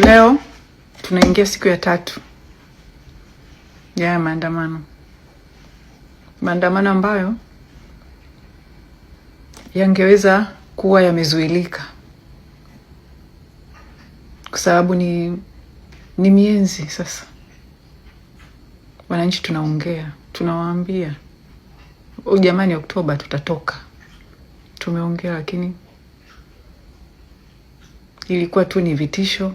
Leo tunaingia siku ya 3 ya maandamano. Maandamano ambayo yangeweza kuwa yamezuilika kwa sababu ni mienzi sasa. Wananchi tunaongea, tunawaambia jamani, Oktoba tutatoka. Tumeongea, lakini ilikuwa tu ni vitisho,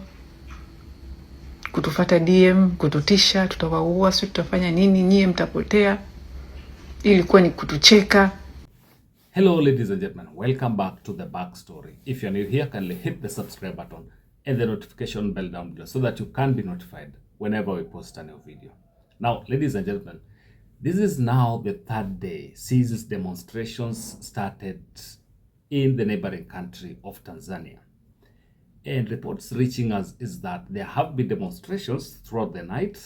kutufata DM, kututisha, tutawaua, sisi tutafanya nini, nyie mtapotea. Ilikuwa ni kutucheka. Hello ladies and gentlemen, welcome back to the backstory. If you're new here, kindly hit the subscribe button and the notification bell down below so that you can be notified whenever we post a new video. Now, ladies and gentlemen, this is now the 3rd day since demonstrations started in the neighboring country of Tanzania. And reports reaching us is that there have been demonstrations throughout the night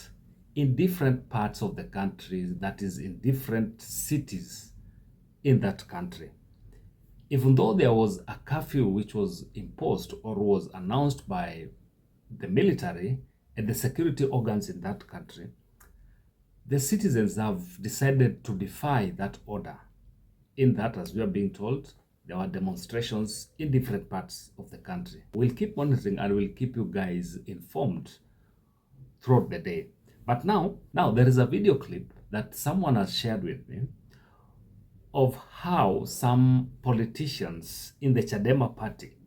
in different parts of the country, that is in different cities in that country. Even though there was a curfew which was imposed or was announced by the military and the security organs in that country, the citizens have decided to defy that order. In that, as we are being told, there were demonstrations in different parts of the country. We'll keep monitoring and we'll keep you guys informed throughout the day. But now there is a video clip that someone has shared with me of how some politicians in the CHADEMA party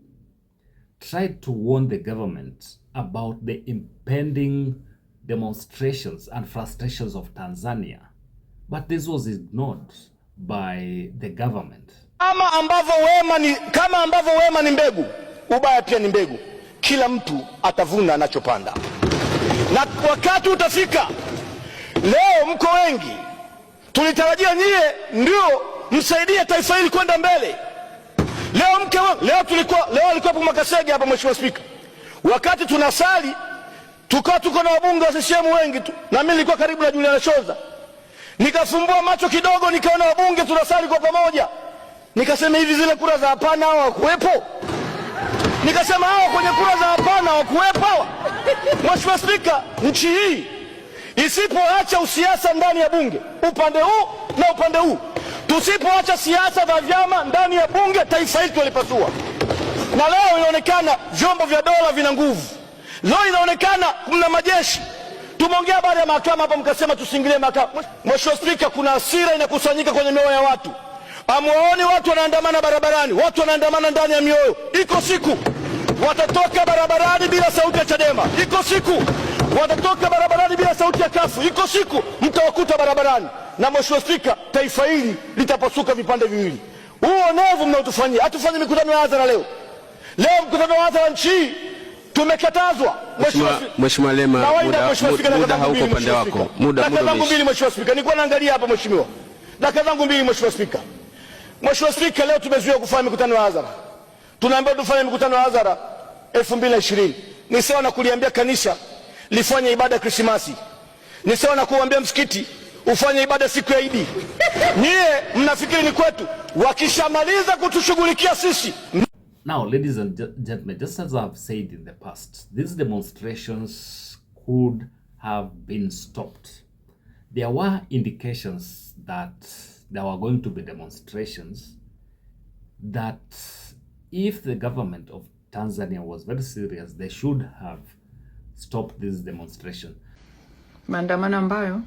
tried to warn the government about the impending demonstrations and frustrations of Tanzania. But this was ignored by the government. Kama ambavyo wema ni mbegu, ubaya pia ni mbegu. Kila mtu atavuna anachopanda. Na wakati utafika. Leo mko wengi. Tulitarajia nyie ndio msaidie taifa hili kwenda mbele. Leo alikuwa hapo Makasege hapa, Mheshimiwa Spika. Wakati tunasali tuko na wabunge wa CCM wengi tu. Na mimi nilikuwa karibu na Juliana Shoza. Nikafumbua macho kidogo, nikaona wabunge tunasali kwa pamoja. Nikasema hivi, zile kura za hapana hawakuwepo? Nikasema hao kwenye kura za hapana hawakuwepo? Mheshimiwa Spika, nchi hii isipoacha usiasa ndani ya bunge, upande huu na upande huu, tusipoacha siasa za vyama ndani ya bunge, taifa hili tulipasua. Na leo inaonekana vyombo vya dola vina nguvu. Leo inaonekana mna majeshi. Tumeongea baada ya mahakama hapa, mkasema tusiingilie mahakama. Mheshimiwa Spika, kuna hasira inakusanyika kwenye mioyo ya watu. Amuoni watu wanaandamana barabarani, watu wanaandamana ndani ya mioyo. Iko siku watatoka barabarani bila sauti ya CHADEMA. Iko siku watatoka barabarani bila sauti ya kafu. Iko siku mtawakuta barabarani. Na Mheshimiwa Spika, taifa hili litapasuka vipande viwili. Huo onevu mnaotufanyia. Hatufanye mikutano ya hadhara leo. Leo mkutano wa hadhara nchi tumekatazwa. Mheshimiwa Lema, muda hauko upande wako. Dakika zangu mbili Mheshimiwa Spika. Nilikuwa naangalia hapa Mheshimiwa. Dakika zangu mbili Mheshimiwa Spika. Mheshimiwa Spika, leo tumezuia kufanya mikutano ya hadhara. Tunaambiwa tufanye mikutano ya hadhara 2020. Ni sawa na kuliambia kanisa lifanye ibada ya Krismasi. Ni sawa na kuambia msikiti ufanye ibada siku ya Idi. Nyie mnafikiri ni kwetu? Wakishamaliza kutushughulikia sisi. Now, ladies and gentlemen, just as I've said in the past, these demonstrations could have been stopped. There were indications that there were going to be demonstrations, that if the government of Tanzania was very serious, they should have stopped this demonstration. Maandamano ambayo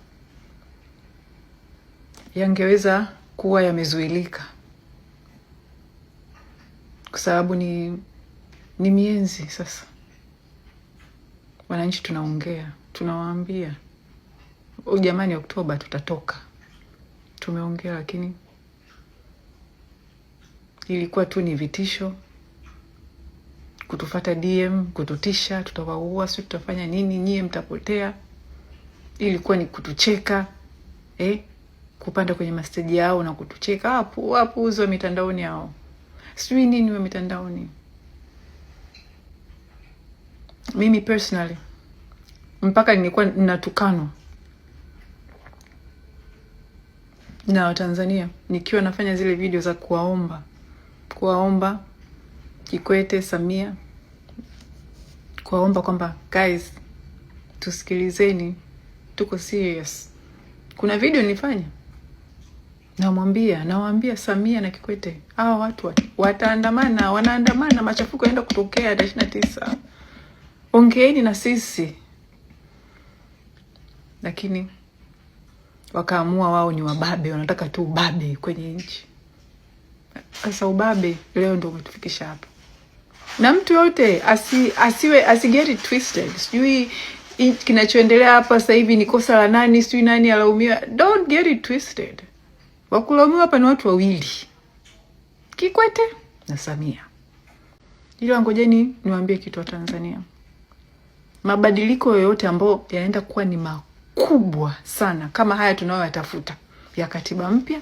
yangeweza kuwa yamezuilika kwa sababu ni mienzi sasa. Wananchi tunaongea, tunawaambia jamani, Oktoba tutatoka. Tumeongea, lakini ilikuwa tu ni vitisho, kutufata DM, kututisha, tutawaua, sisi tutafanya nini, nyie mtapotea. Ilikuwa ni kutucheka, kupanda kwenye masteji yao na kutucheka. Hapo uzo mitandaoni hao. Sijui nini wa mitandaoni. Mimi personally mpaka nilikuwa ninatukanwa na Watanzania nikiwa nafanya zile video za kuwaomba Kikwete, Samia kuwaomba kwamba guys, tusikilizeni, tuko serious. Kuna video nilifanya nawaambia Samia na Kikwete, hawa watu wataandamana, wanaandamana, machafuko yaenda kutokea 29. Ongeeni na sisi. Lakini wakaamua wao ni wababe, wanataka tu ubabe kwenye nchi. Sasa ubabe leo ndio umetufikisha hapa. Na mtu yote asiget it twisted. Sijui kinachoendelea hapa sasa hivi ni kosa la nani, sijui nani alaumiwa. Don't get it twisted. Wakulaumiwa hapa ni watu wawili, Kikwete na Samia. Ila ngojeni niwaambie kitu wa Tanzania. Mabadiliko yoyote ambayo yanaenda kuwa ni makubwa sana kama haya tunayoyatafuta ya katiba mpya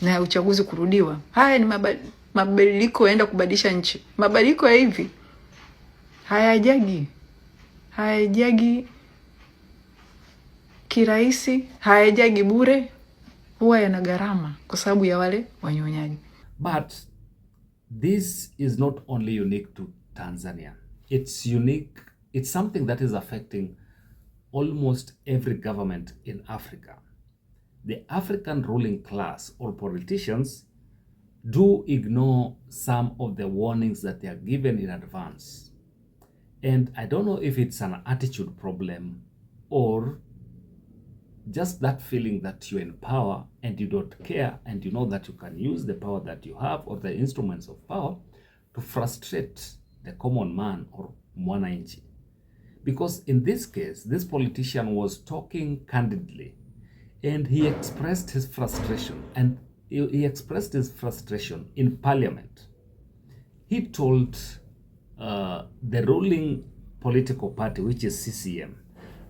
na ya uchaguzi kurudiwa, haya ni mabadiliko yaenda kubadilisha nchi. Mabadiliko ya hivi hayajagi kirahisi, hayajagi bure, huwa yana gharama kwa sababu ya wale wanyonyaji. But this is not only unique to Tanzania. It's unique, it's something that is affecting almost every government in Africa. The African ruling class or politicians do ignore some of the warnings that they are given in advance. And I don't know if it's an attitude problem or just that feeling that you're in power and you don't care and you know that you can use the power that you have or the instruments of power to frustrate the common man or mwananchi. Because in this case, this politician was talking candidly and he expressed his frustration, and he expressed his frustration in parliament. He told the ruling political party, which is CCM,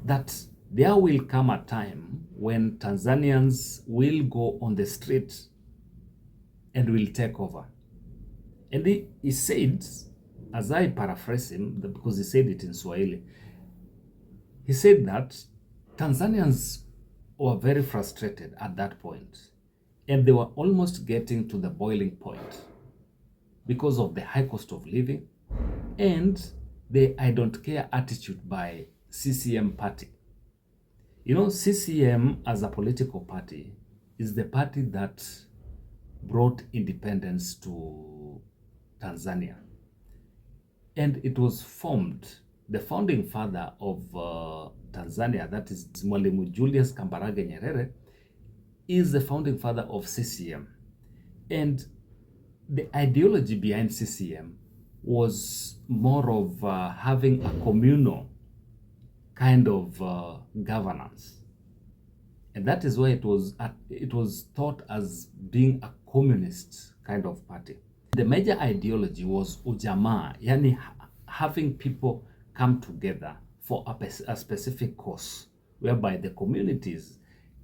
that there will come a time when Tanzanians will go on the street and will take over. And he said, as I paraphrase him, because he said it in Swahili, he said that Tanzanians were very frustrated at that point, and they were almost getting to the boiling point because of the high cost of living and the I don't care attitude by CCM party. You know, CCM as a political party is the party that brought independence to Tanzania. And it was formed, the founding father of Tanzania, that is Mwalimu Julius Kambarage Nyerere, is the founding father of CCM. And the ideology behind CCM was more of having a communal kind of governance. And that is why it was thought as being a communist kind of party. The major ideology was ujamaa, yani having people come together for a specific cause, whereby the communities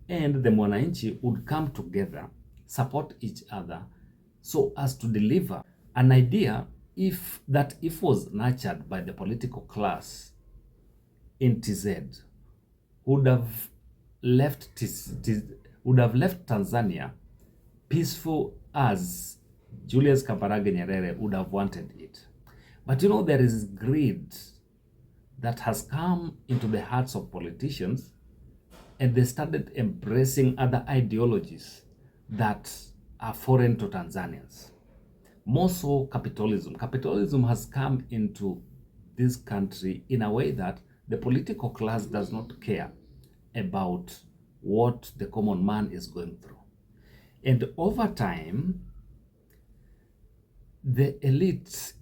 and the mwananchi would come together, support each other, so as to deliver an idea if was nurtured by the political class in TZ, would have left Tanzania peaceful as Julius Kambarage Nyerere would have wanted it. But you know, there is greed that has come into the hearts of politicians, and they started embracing other ideologies that are foreign to Tanzanians. More so capitalism. Capitalism has come into this country in a way that the political class does not care about what the common man is going through. And over time, the elite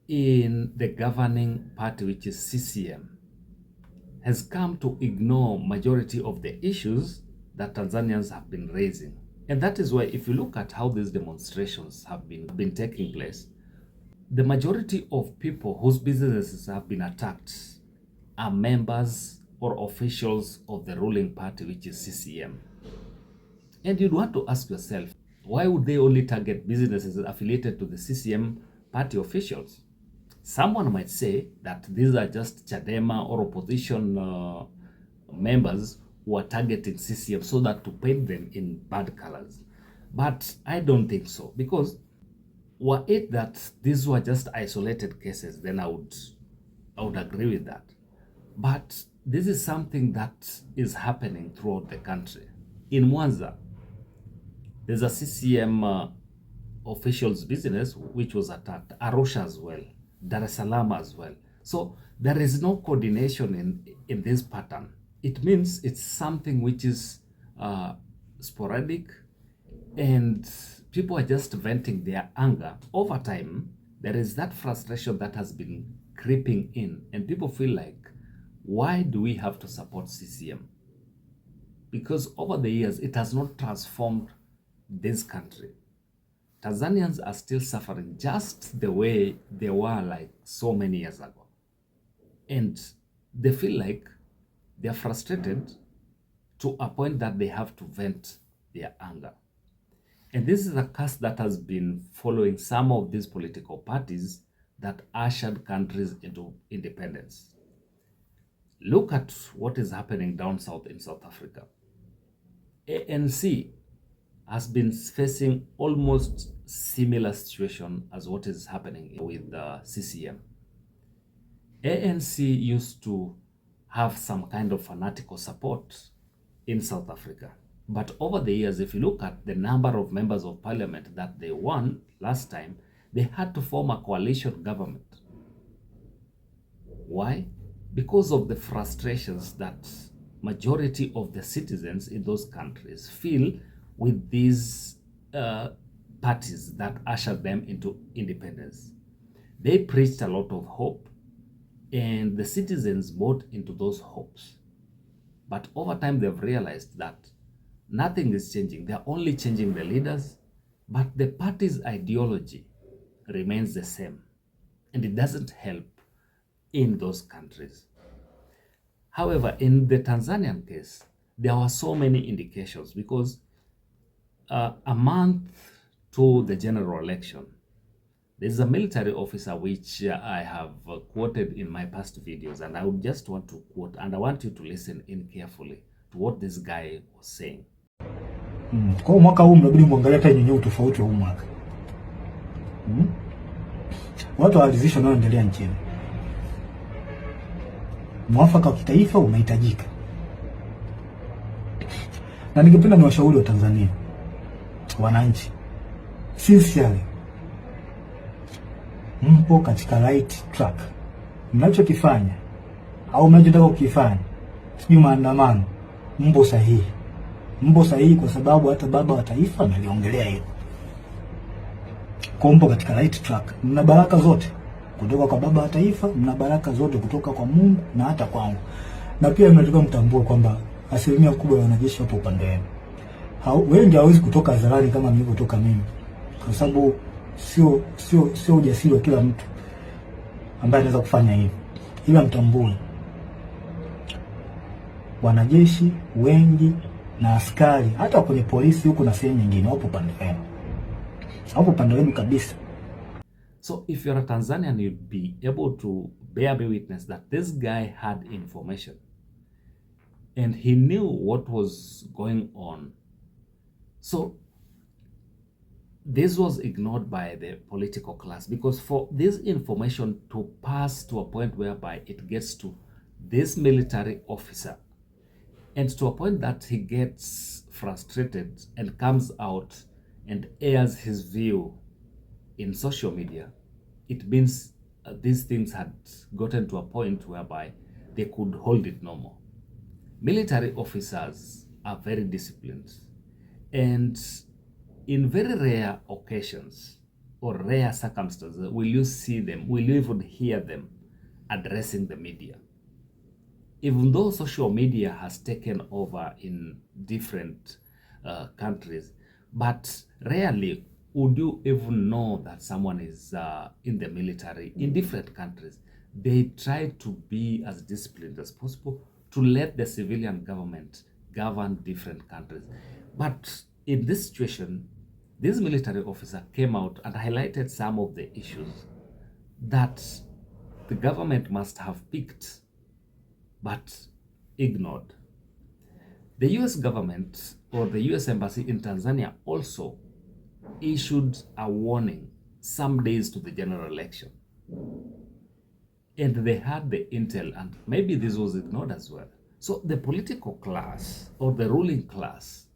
in the governing party, which is CCM, has come to ignore majority of the issues that Tanzanians have been raising. And that is why, if you look at how these demonstrations have been taking place, the majority of people whose businesses have been attacked are members or officials of the ruling party, which is CCM. And you'd want to ask yourself, why would they only target businesses affiliated to the CCM party officials? Someone might say that these are just CHADEMA or opposition members who are targeting CCM so that to paint them in bad colors. But I don't think so, because were it that these were just isolated cases, then I would agree with that. But this is something that is happening throughout the country. In Mwanza, there's a CCM official's business which was attacked. Arusha as well. Dar es Salaam as well. So there is no coordination in this pattern. It means it's something which is sporadic, and people are just venting their anger. Over time, there is that frustration that has been creeping in, and people feel like, why do we have to support CCM? Because over the years, it has not transformed this country. Tanzanians are still suffering just the way they were like so many years ago. And they feel like they're frustrated to a point that they have to vent their anger. And this is a curse that has been following some of these political parties that ushered countries into independence. Look at what is happening down south in South Africa. ANC has been facing almost similar situation as what is happening with the CCM. ANC used to have some kind of fanatical support in South Africa. But over the years, if you look at the number of members of parliament that they won last time, they had to form a coalition government. Why? Because of the frustrations that majority of the citizens in those countries feel with these parties that ushered them into independence. They preached a lot of hope, and the citizens bought into those hopes. But over time, they've realized that nothing is changing. They're only changing the leaders, but the party's ideology remains the same, and it doesn't help in those countries. However, in the Tanzanian case, there were so many indications because a month to the general election, there's a military officer which I have quoted in my past videos, and I would just want to quote, and I want you to listen in carefully to what this guy was saying. Kwa mwaka huu mnabidi muangalia hata yenyewe tofauti wa mwaka. Watu waalizishwa nao endelea nchini. Mwafaka wa kitaifa unahitajika. Na ningependa niwashauri wa Tanzania, wananchi, sincerely, mpo katika right track. Mnachokifanya au mnachotaka kukifanya, sio maandamano, mpo sahihi. Mpo sahihi kwa sababu hata baba wa taifa ameliongelea hilo. Kwa mpo katika right track. Mna baraka zote kutoka kwa baba wa taifa, mna baraka zote kutoka kwa Mungu na hata kwangu. Na pia mnataka mtambue kwamba asilimia kubwa ya wanajeshi wapo upande wenu. Wengi hawezi kutoka hadharani kama nilivyotoka mimi. Kwa sababu sio ujasiri wa kila mtu ambaye anaweza kufanya hivi. Ila mtambue wanajeshi wengi na askari hata kwenye polisi huko na sehemu nyingine wapo pande wenu. Hapo pande wenu kabisa. So if you're a Tanzanian, you'd be able to bear me witness that this guy had information and he knew what was going on. So this was ignored by the political class, because for this information to pass to a point whereby it gets to this military officer, and to a point that he gets frustrated and comes out and airs his view in social media, it means these things had gotten to a point whereby they could hold it no more. Military officers are very disciplined, and in very rare occasions or rare circumstances will you see them, will you even hear them addressing the media. Even though social media has taken over in different countries, but rarely would you even know that someone is in the military in different countries. They try to be as disciplined as possible to let the civilian government govern different countries. But in this situation, this military officer came out and highlighted some of the issues that the government must have picked but ignored. The US government or the US embassy in Tanzania also issued a warning some days to the general election. And they had the intel, and maybe this was ignored as well. So the political class or the ruling class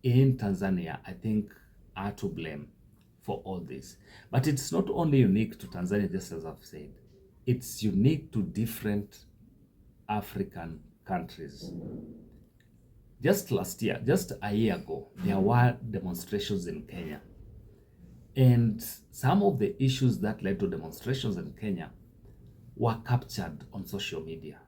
in Tanzania, I think, are to blame for all this. But it's not only unique to Tanzania, just as I've said. It's unique to different African countries. Just last year, just a year ago, there were demonstrations in Kenya. And some of the issues that led to demonstrations in Kenya were captured on social media.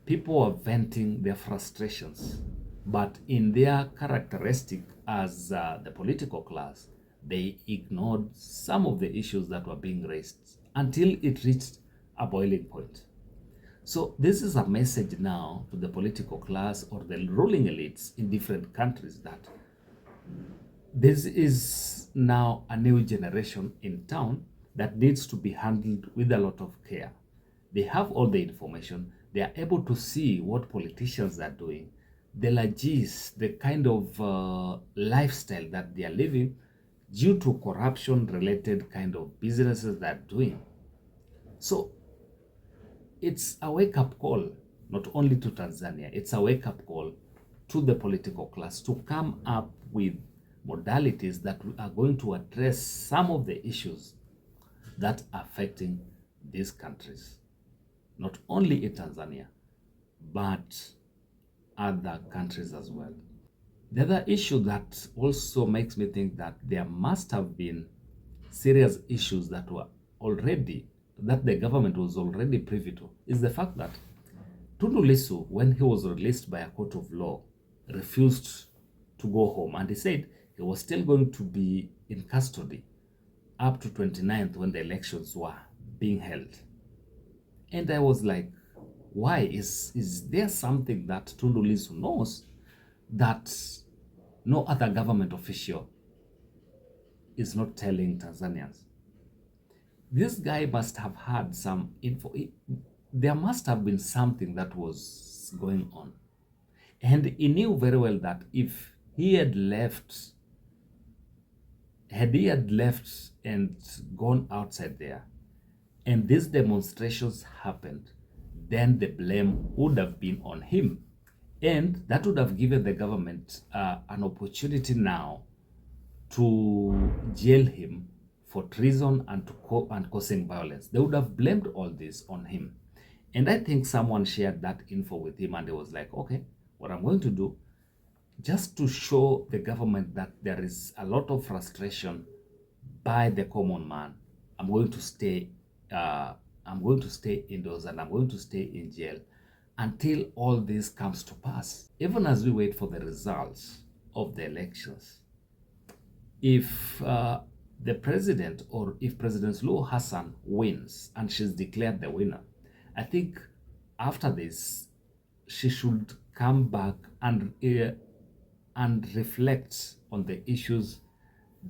People were venting their frustrations, but in their characteristic as the political class, they ignored some of the issues that were being raised until it reached a boiling point. So this is a message now to the political class or the ruling elites in different countries that this is now a new generation in town that needs to be handled with a lot of care. They have all the information. They are able to see what politicians are doing, the lagis, the kind of lifestyle that they are living due to corruption-related kind of businesses that are doing. So it's a wake-up call, not only to Tanzania, it's a wake-up call to the political class to come up with modalities that are going to address some of the issues that are affecting these countries, not only in Tanzania, but other countries as well. The other issue that also makes me think that there must have been serious issues that the government was already privy to is the fact that Tundu Lissu, when he was released by a court of law, refused to go home, and he said he was still going to be in custody up to 29th when the elections were being held. And I was like, why? Is there something that Tundu Lissu knows that no other government official is not telling Tanzanians? This guy must have had some info. There must have been something that was going on. And he knew very well that if he had left and gone outside there, and these demonstrations happened, then the blame would have been on him. And that would have given the government an opportunity now to jail him for treason and causing violence. They would have blamed all this on him. And I think someone shared that info with him, and he was like, okay, what I'm going to do, just to show the government that there is a lot of frustration by the common man, I'm going to stay indoors and I'm going to stay in jail until all this comes to pass. Even as we wait for the results of the elections, if the president, or if President Suluhu Hassan wins and she's declared the winner, I think after this, she should come back and reflect on the issues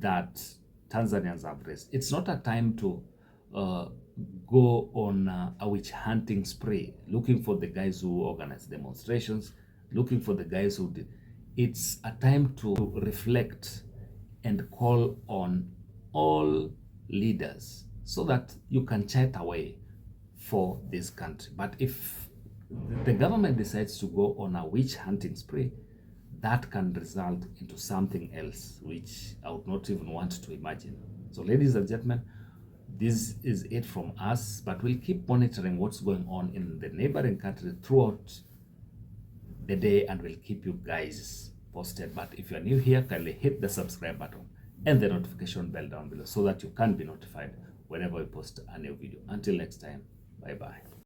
that Tanzanians have raised. It's not a time to go on a witch hunting spree, looking for the guys who organize demonstrations, looking for the guys who did. It's a time to reflect and call on all leaders so that you can chart a way for this country. But if the government decides to go on a witch hunting spree, that can result into something else, which I would not even want to imagine. So ladies and gentlemen, this is it from us, but we'll keep monitoring what's going on in the neighboring country throughout the day, and we'll keep you guys posted. But if you're new here, kindly hit the subscribe button and the notification bell down below so that you can be notified whenever we post a new video. Until next time, bye bye.